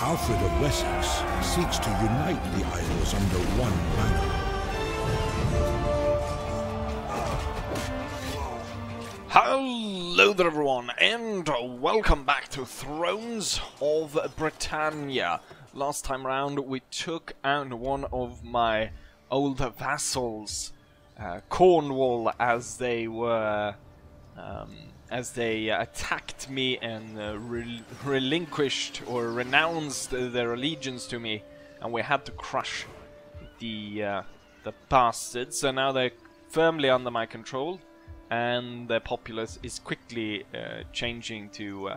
Alfred of Wessex seeks to unite the Isles under one banner. Hello there everyone, and welcome back to Thrones of Britannia. Last time round we took out one of my old vassals, Cornwall, as they attacked me and relinquished or renounced their allegiance to me, and we had to crush the bastards. So now they're firmly under my control, and the populace is quickly changing to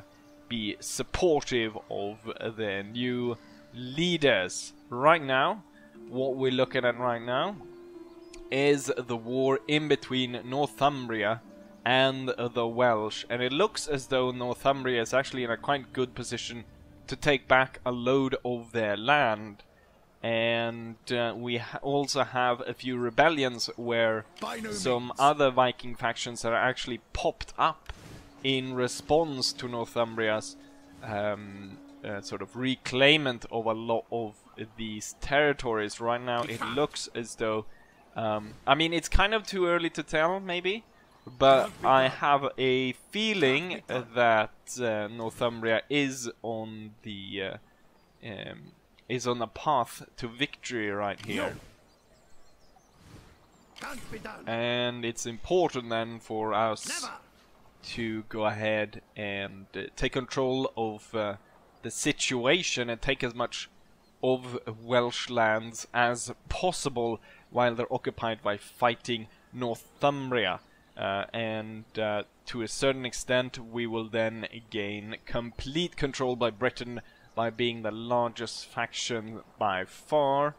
be supportive of their new leaders. Right now, what we're looking at right now is the war in between Northumbria and the Welsh, and it looks as though Northumbria is actually in a quite good position to take back a load of their land. And we also have a few rebellions where some other Viking factions that are actually popped up in response to Northumbria's sort of reclaimment of a lot of these territories. Right now it looks as though, I mean, it's kind of too early to tell maybe, but I have a feeling that Northumbria is on the path to victory right here. And it's important then for us to go ahead and take control of the situation and take as much of Welsh lands as possible while they're occupied by fighting Northumbria. And to a certain extent we will then gain complete control by Britain by being the largest faction by far,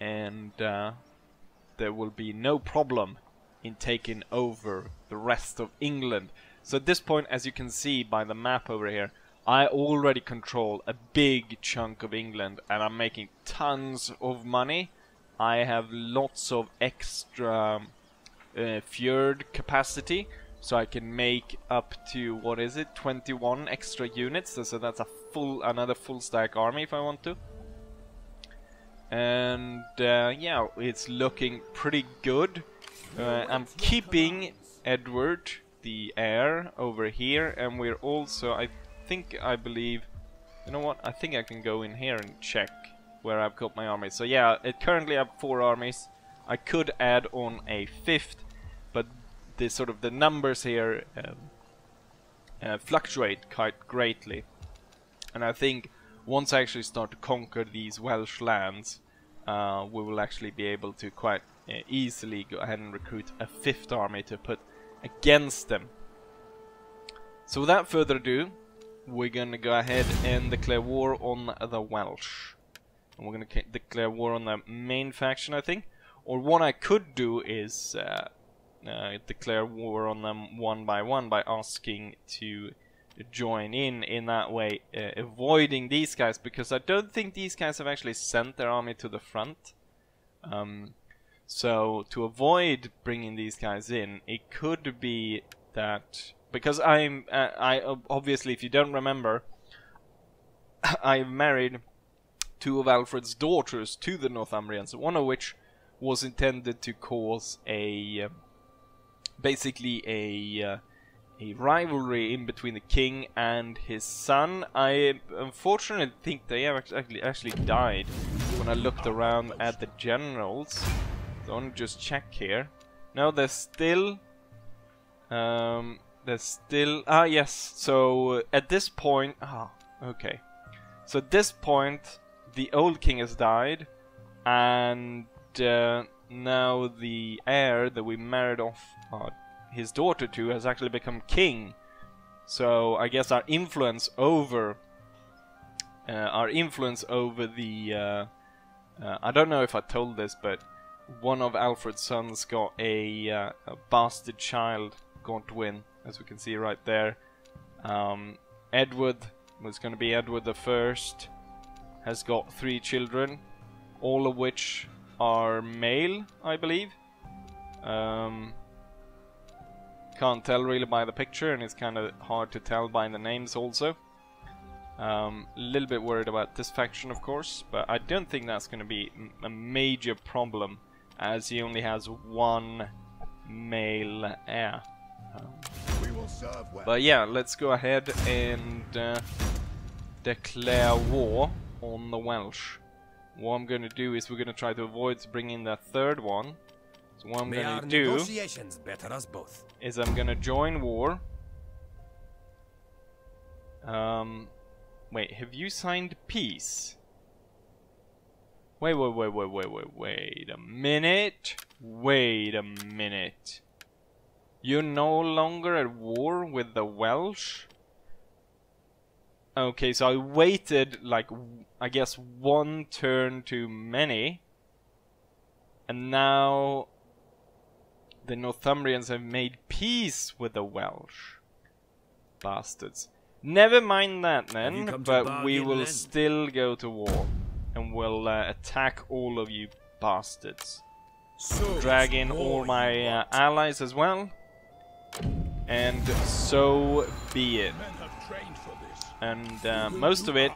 and there will be no problem in taking over the rest of England. So at this point, as you can see by the map over here, I already control a big chunk of England, and I'm making tons of money. I have lots of extra fjord capacity, so I can make up to, what is it, 21 extra units, so that's another full stack army if I want to. And yeah, it's looking pretty good. I'm keeping Edward the heir over here, and we're also, I believe, you know what, I think I can go in here and check where I've got my armies. So yeah, currently I have 4 armies. I could add on a 5th, but the numbers here fluctuate quite greatly. And I think once I actually start to conquer these Welsh lands, we will actually be able to quite easily go ahead and recruit a 5th army to put against them. So without further ado, we're gonna go ahead and declare war on the Welsh. And we're gonna declare war on the main faction, I think. Or what I could do is declare war on them one by one by asking to join in that way, avoiding these guys, because I don't think these guys have actually sent their army to the front. So to avoid bringing these guys in, it could be that, because I obviously, if you don't remember, I married 2 of Alfred's daughters to the Northumbrians, one of which was intended to cause basically a rivalry in between the king and his son. I unfortunately think they have actually died when I looked around at the generals. So I want to just check here. No, there's still yes. So at this point, okay. So at this point, the old king has died, and now the heir that we married off his daughter to has actually become king. So I guess our influence over the I don't know if I told this, but one of Alfred's sons got a bastard child, Godwin, as we can see right there. Edward was going to be Edward the First, has got 3 children, all of which are male, I believe. Can't tell really by the picture, and it's kind of hard to tell by the names also. A little bit worried about this faction, of course, but I don't think that's going to be a major problem, as he only has one male heir. But yeah, let's go ahead and declare war on the Welsh. What I'm going to do is we're going to try to avoid bringing that third one. So what I'm going to do is I'm going to join war. Wait, have you signed peace? Wait a minute. Wait a minute. You're no longer at war with the Welsh? Okay, so I waited, like, I guess one turn too many. And now the Northumbrians have made peace with the Welsh. Bastards. Never mind that then, but we will still go to war. And we'll attack all of you bastards. Drag in all my allies as well. And so be it. And most of it,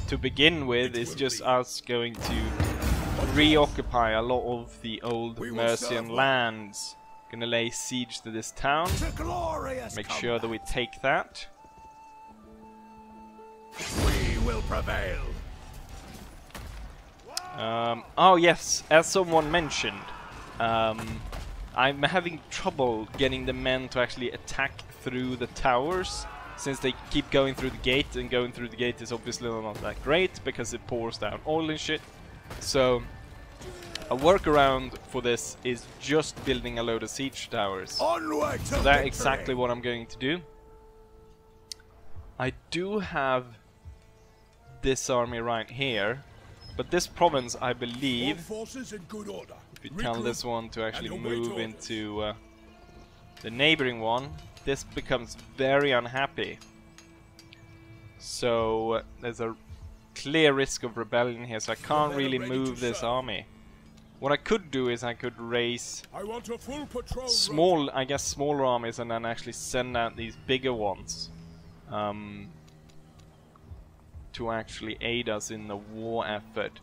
to begin with, is just us going to reoccupy a lot of the old Mercian lands. Gonna lay siege to this town. Make sure that we take that. We will prevail. Oh yes, as someone mentioned, I'm having trouble getting the men to actually attack through the towers, since they keep going through the gate, and going through the gate is obviously not that great because it pours down oil and shit. So a workaround for this is just building a load of siege towers. So that's exactly what I'm going to do. I do have this army right here, but this province, I believe, if you tell this one to actually move into the neighboring one, this becomes very unhappy. So there's a clear risk of rebellion here, so I can't really move this army. What I could do is I could raise small, I guess smaller armies, and then actually send out these bigger ones to actually aid us in the war effort.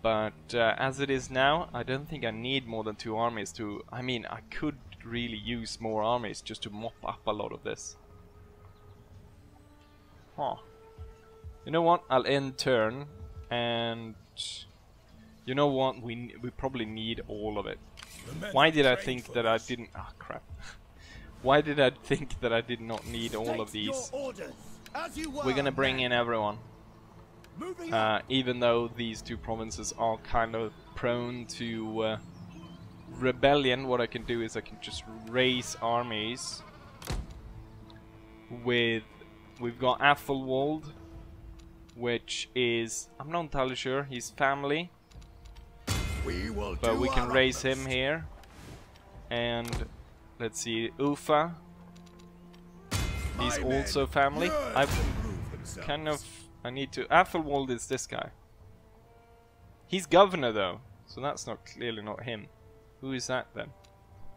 But as it is now, I don't think I need more than 2 armies to... I mean, I could really use more armies just to mop up a lot of this. Huh. You know what? I'll end turn, and... You know what? We probably need all of it. Why did I think that I didn't... Ah, crap. Why did I think that I did not need all of these? We're gonna bring in everyone. Even though these 2 provinces are kind of prone to rebellion, what I can do is I can just raise armies with... We've got Athelwold, which is... I'm not entirely sure, he's family. But we can raise him here. And let's see, Ufa. He's also family. I've kind of... I need to... Athelwold is this guy. He's governor though, so that's not clearly not him. Who is that then?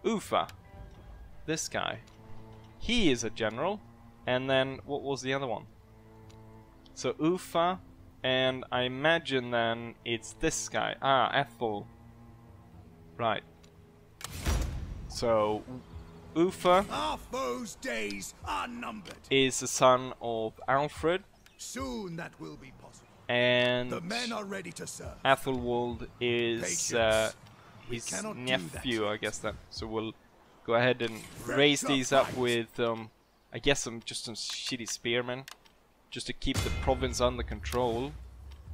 Ufa. This guy. He is a general. And then, what was the other one? So Ufa, and I imagine then it's this guy. Ah, Ethel. Right. So Ufa Our foes' days are numbered. is the son of Alfred. Soon that will be possible. And The men are ready to serve. Athelwold is his cannot do nephew, that. I guess then. So we'll go ahead and raise these up with, I guess just some shitty spearmen, just to keep the province under control,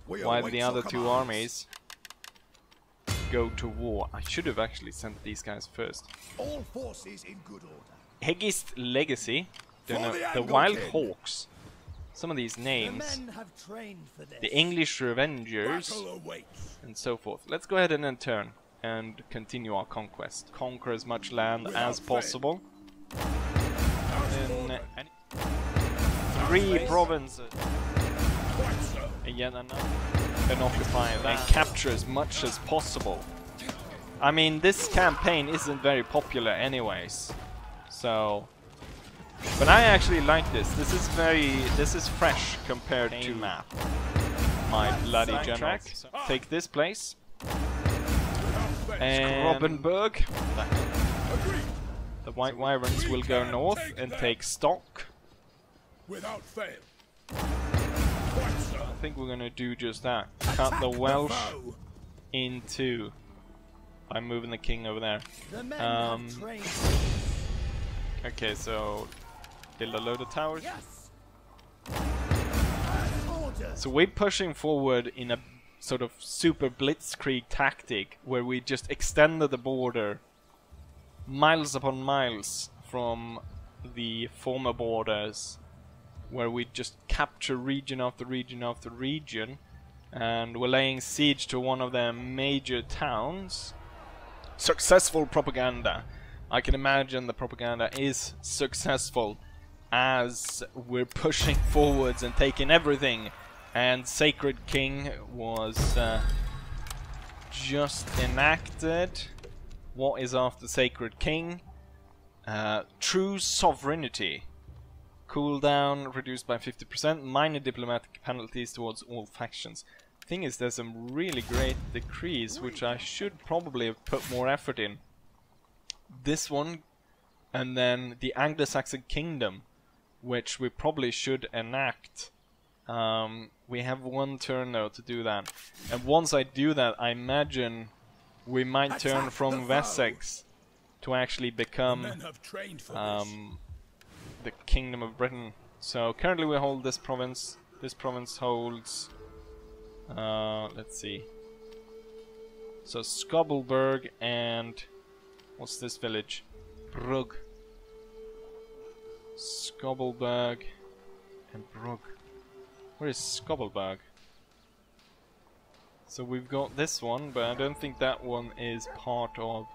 while the other 2 armies go to war. I should have actually sent these guys first. All forces in good order. Hegist Legacy, don't know, the Angle Wild King. Hawks. Some of these names. Men have trained for this. The English Revengers, Battle awaits. and so forth. Let's go ahead and then turn and continue our conquest. Conquer as much land as possible. In 3 provinces. And yet another. And occupy and capture as much as possible. I mean, this campaign isn't very popular anyways. So But I actually like this. This is fresh compared to map. My bloody general. Take this place. And Robinburg. The White Wyverns will go north and take Stock. Without fail. I think we're gonna do just that. Cut the Welsh in two by moving the king over there. Okay, so build a load of towers. So we're pushing forward in a sort of super blitzkrieg tactic where we just extended the border miles upon miles from the former borders, where we just capture region after region after region, and we're laying siege to one of their major towns. Successful propaganda. I can imagine the propaganda is successful as we're pushing forwards and taking everything. And Sacred King was just enacted. What is after Sacred King? True Sovereignty. Cooldown reduced by 50%. Minor diplomatic penalties towards all factions. Thing is, there's some really great decrees which I should probably have put more effort in. This one, and then the Anglo-Saxon Kingdom, which we probably should enact. We have one turn though to do that, and once I do that, I imagine we might turn from Wessex to actually become the Kingdom of Britain. So currently we hold this province. This province holds, let's see, so Skobbelberg and what's this village? Brugg. Skobbelberg and Brugg. Where is Skobbelberg? So we've got this one, but I don't think that one is part of...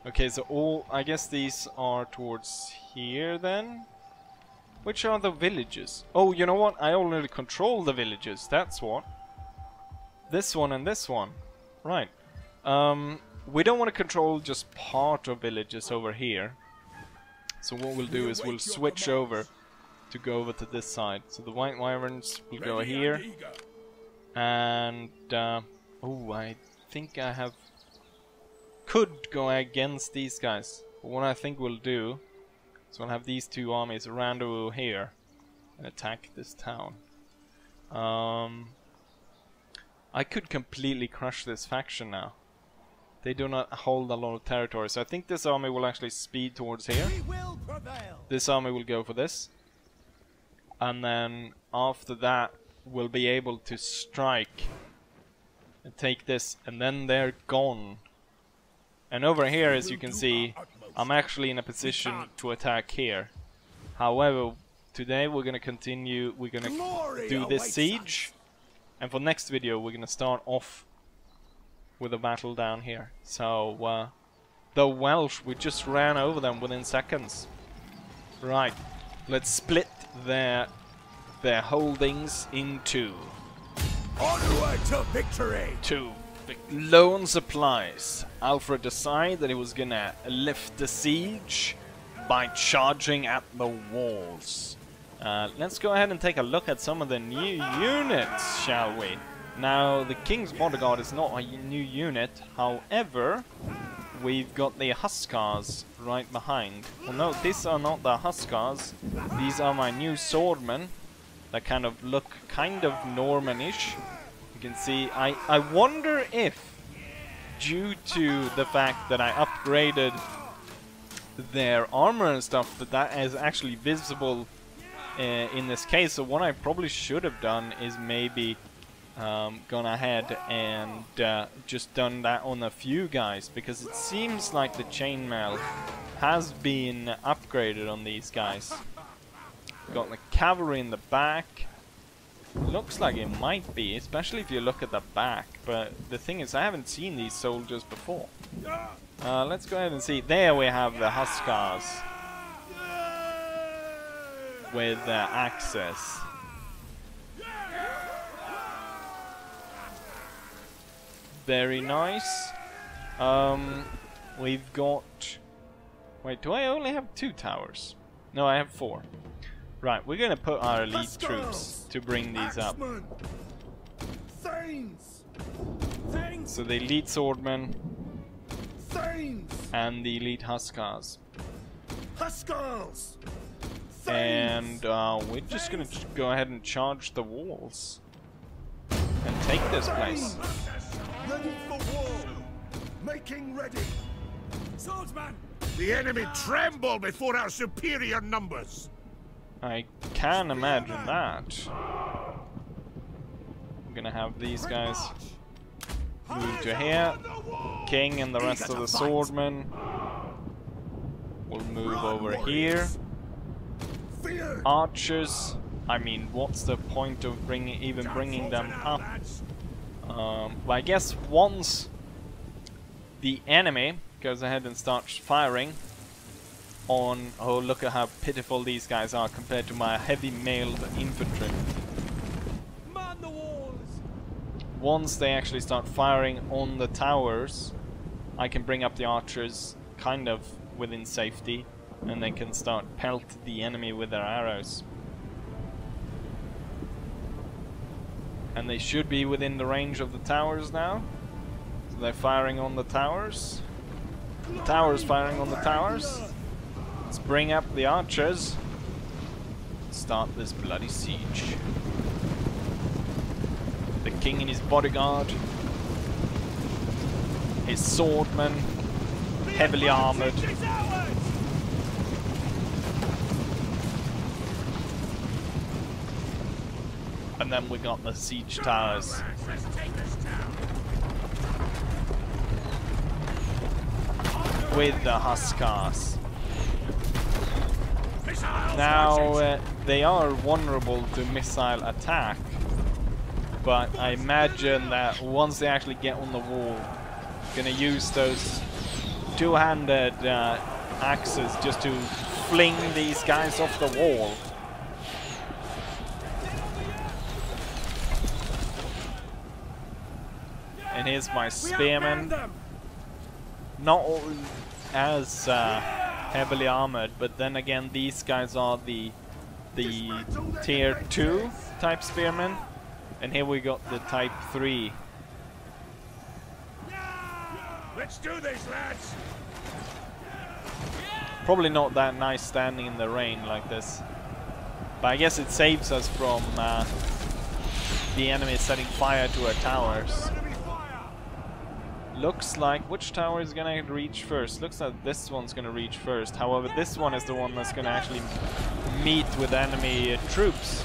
Okay, so all... I guess these are towards here then? Which are the villages? Oh, you know what? I already control the villages, that's what. This one and this one. Right. We don't want to control just part of villages over here. So what we'll do is we'll switch over to go over to this side. So the White Wyverns will go here. And, oh, I think I have... could go against these guys. But what I think we'll do is we'll have these two armies rendezvous here and attack this town. I could completely crush this faction now. They do not hold a lot of territory, so I think this army will actually speed towards here. This army will go for this. And then after that, we'll be able to strike and take this, and then they're gone. And over here, as you can see, I'm actually in a position to attack here. However, today we're gonna continue, we're gonna do this siege. And for next video, we're gonna start off with a battle down here. So, the Welsh, we just ran over them within seconds. Right, let's split their holdings in two. Onward to victory! Loan supplies. Alfred decided that he was gonna lift the siege by charging at the walls. Let's go ahead and take a look at some of the new units, shall we? Now, the King's Bodyguard is not a new unit, however, we've got the Huskars right behind. Well, no, these are not the Huskars. These are my new swordmen that kind of look kind of Normanish. You can see, I wonder if, due to the fact that I upgraded their armor and stuff, that is actually visible in this case. So what I probably should have done is maybe gone ahead and just done that on a few guys, because it seems like the chainmail has been upgraded on these guys. Got the cavalry in the back. Looks like it might be, especially if you look at the back, but the thing is I haven't seen these soldiers before. Let's go ahead and see. There we have the Huskars with access. Very nice. We've got Wait, do I only have 2 towers? No, I have 4. Right, we're gonna put our elite troops to bring these up. So the elite swordmen and the elite huskars. And we're just gonna go ahead and charge the walls and take this place. Ready for war. Making ready. Swordsman! The enemy tremble before our superior numbers. I can imagine that. I'm gonna have these guys move to here. King and the rest of the swordmen will move over here. Archers, I mean, what's the point of even bringing them up? Well, I guess once the enemy goes ahead and starts firing on... Oh, look at how pitiful these guys are compared to my heavy mailed infantry. Man the walls! Once they actually start firing on the towers, I can bring up the archers kind of within safety, and they can start pelt the enemy with their arrows. And they should be within the range of the towers now. So they're firing on the towers. The towers firing on the towers. Let's bring up the archers. Start this bloody siege. The king and his bodyguard. His swordmen. Heavily armored. And then we got the siege towers. With the huskars. Now they are vulnerable to missile attack, but I imagine that once they actually get on the wall, gonna use those two-handed axes just to fling these guys off the wall. And here's my spearmen. Not all as heavily armored, but then again these guys are the tier 2 type spearmen, and here we got the type 3. Let's do this, lads. Probably not that nice standing in the rain like this, but I guess it saves us from the enemy setting fire to our towers. Looks like, which tower is gonna reach first? Looks like this one's gonna reach first. However, this one is the one that's gonna actually meet with enemy troops.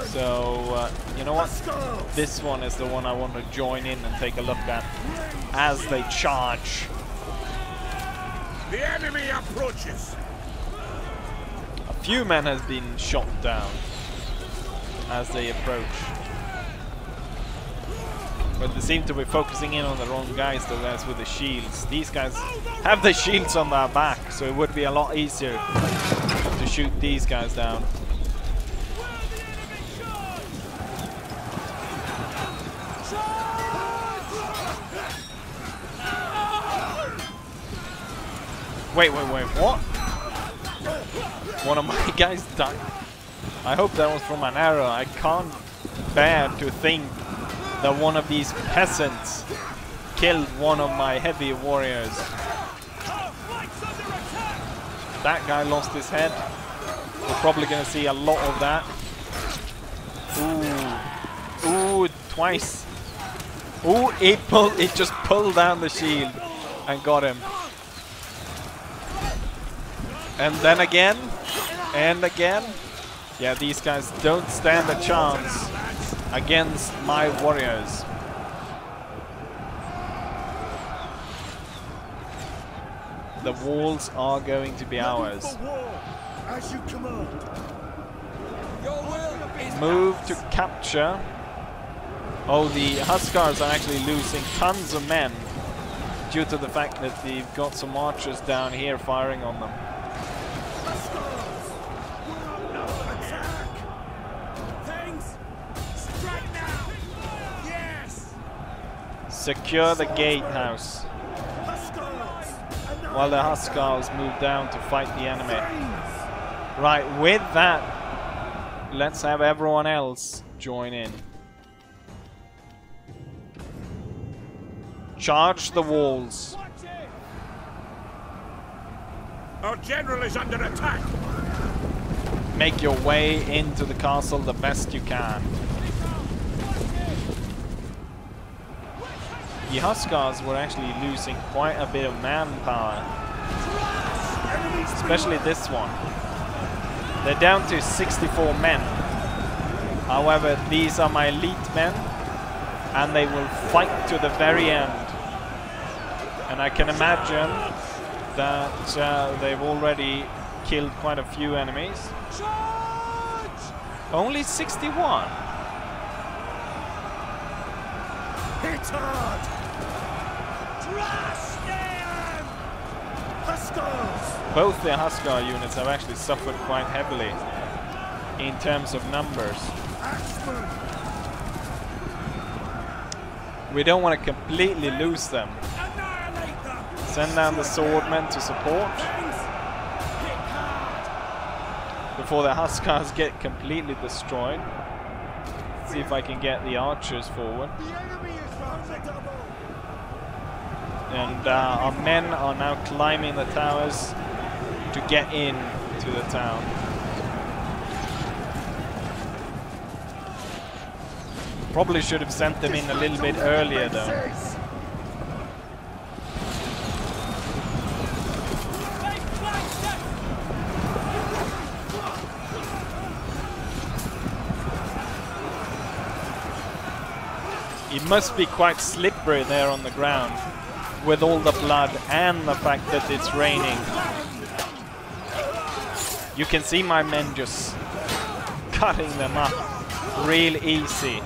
So, you know what? This one is the one I want to join in and take a look at as they charge. The enemy approaches. A few men has been shot down as they approach. But they seem to be focusing in on the wrong guys, the guys with the shields. These guys have the shields on their back, so it would be a lot easier to shoot these guys down. Wait, what? One of my guys died. I hope that was from an arrow. I can't bear to think that one of these peasants killed one of my heavy warriors. That guy lost his head. We're probably gonna see a lot of that. Ooh, twice. Ooh, it just pulled down the shield and got him. And then again, and again. Yeah, these guys don't stand a chance against my warriors. The walls are going to be ours. As you command. Move to capture. Oh, the Huskars are actually losing tons of men due to the fact that they've got some archers down here firing on them. Secure the gatehouse. while the Huskars move down to fight the enemy. Right, with that, let's have everyone else join in. Charge the walls. Our general is under attack. Make your way into the castle the best you can. The Huskars were actually losing quite a bit of manpower, especially this one. They're down to 64 men. However, these are my elite men, and they will fight to the very end. And I can imagine that they've already killed quite a few enemies. Only 61. Hit hard. Huskars. Both the Huskar units have actually suffered quite heavily in terms of numbers. Axemen. We don't want to completely lose them. Annihilate them. Send down the swordmen to support before the Huskars get completely destroyed. See if I can get the archers forward. The enemy is on the double. And our men are now climbing the towers to get in to the town. Probably should have sent them in a little bit earlier though. It must be quite slippery there on the ground with all the blood and the fact that it's raining. You can see my men just cutting them up real easy.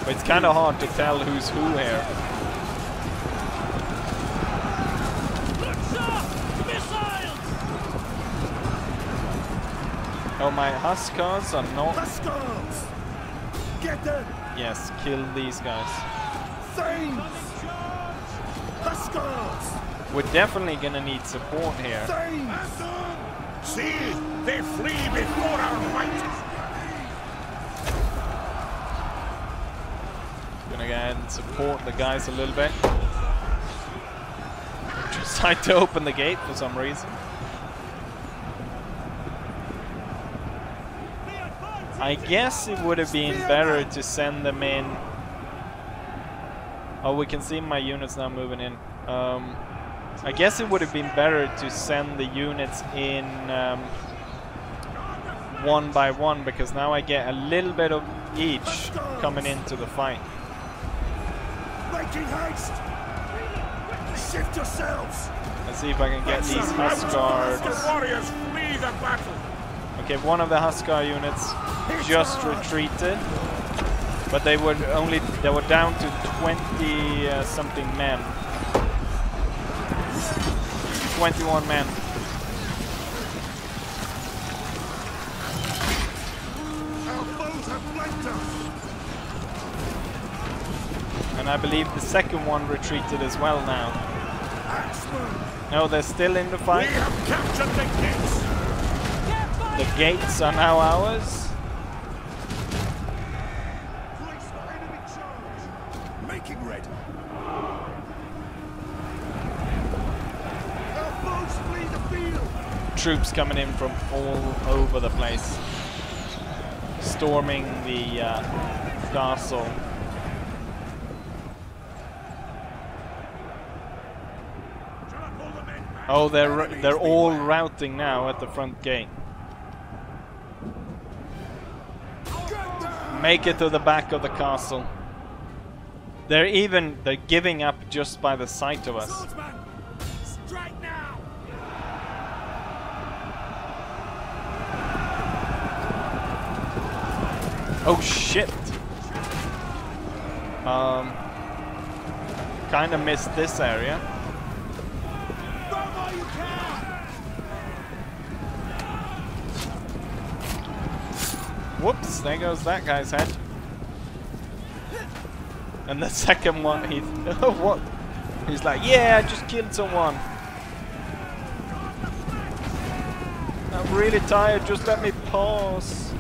But it's kind of hard to tell who's who here. Oh, my Huskars are not... Huskars. Get them. Yes, kill these guys. Thanes. Huskars. We're definitely gonna need support here. Thanes. See, they flee before our might. Gonna go ahead and support the guys a little bit. Just tried to open the gate for some reason. I guess it would have been better to send them in. Oh, we can see my units now moving in. I guess it would have been better to send the units in one by one, because now I get a little bit of each coming into the fight. Making haste. Shift yourselves. Let's see if I can get these Huskars. The warriors flee the battle. Okay, one of the Huskar units just retreated, but they were down to 20 something men. 21 men. Our foes have flanked us. And I believe the second one retreated as well now. Axemen. No, they're still in the We fight. have captured the gates. The gates are now ours. Place for enemy charge. Making ready. Our foes flee the field. Troops coming in from all over the place, storming the castle. Shall I pull them in? Oh, they're all routing now at the front gate. Make it to the back of the castle. They're giving up just by the sight of us. Swordsman, strike now. Oh shit! Kinda missed this area. Burn all you can. Whoops, there goes that guy's head. And the second one, he's what? He's like, yeah, I just killed someone. I'm really tired. Just let me pass.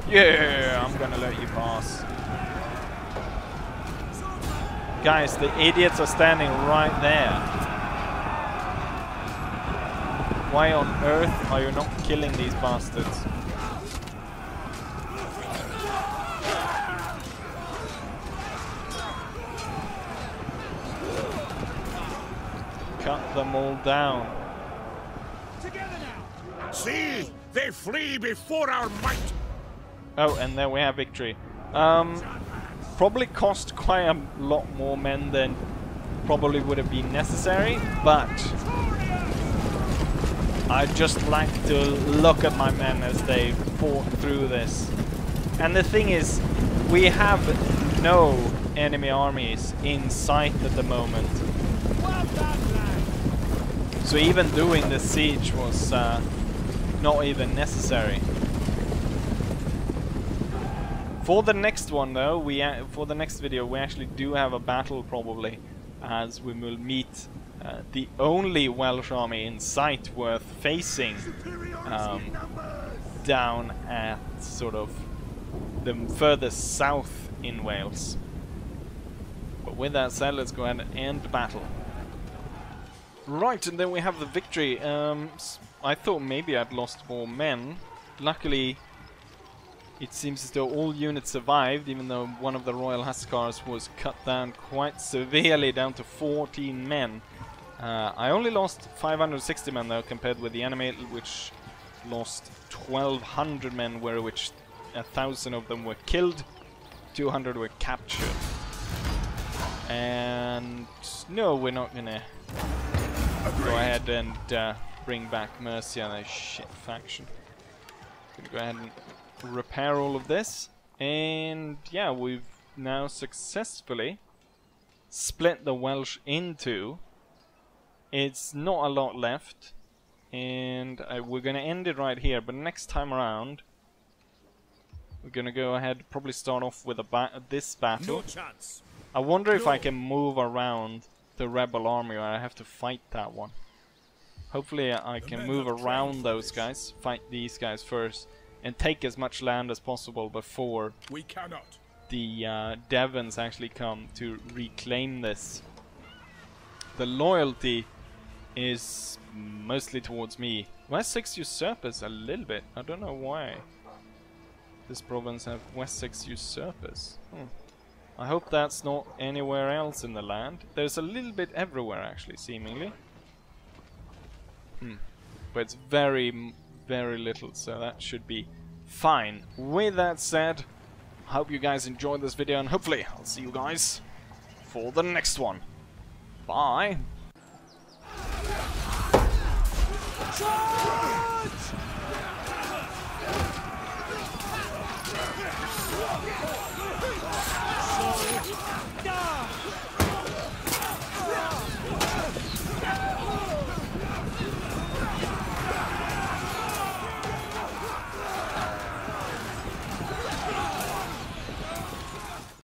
Yeah, I'm gonna let you pass. Guys, the idiots are standing right there. Why on earth are you not killing these bastards? Cut them all down. See, they flee before our might. Oh, and then we have victory. Probably cost quite a lot more men than probably would have been necessary, but I just like to look at my men as they fought through this. And the thing is, we have no enemy armies in sight at the moment. So even doing the siege was not even necessary. For the next one though, for the next video we actually do have a battle probably, as we will meet the only Welsh army in sight worth facing down at sort of the furthest south in Wales. But with that said, let's go ahead and end the battle. Right, and then we have the victory. I thought maybe I'd lost more men. Luckily, it seems as though all units survived, even though one of the Royal Hussars was cut down quite severely, down to 14 men. I only lost 560 men though, compared with the enemy, which lost 1,200 men, which 1,000 of them were killed, 200 were captured. And no, we're not gonna go ahead and bring back Mercia, that shit faction. Gonna go ahead and repair all of this, and yeah, we've now successfully split the Welsh in two. It's not a lot left, and we're gonna end it right here, but next time around we're gonna go ahead, probably start off with this battle. No chance. I wonder if I can move around the rebel army, or I have to fight that one. Hopefully I can move around those guys, fight these guys first, and take as much land as possible before We cannot. the Devons actually come to reclaim this. The loyalty is mostly towards me. Wessex usurpers a little bit. I don't know why this province have Wessex usurpers. I hope that's not anywhere else in the land. There's a little bit everywhere actually, seemingly. But it's very, very little, so that should be fine. With that said, I hope you guys enjoyed this video, and hopefully I'll see you guys for the next one. Bye! Charge!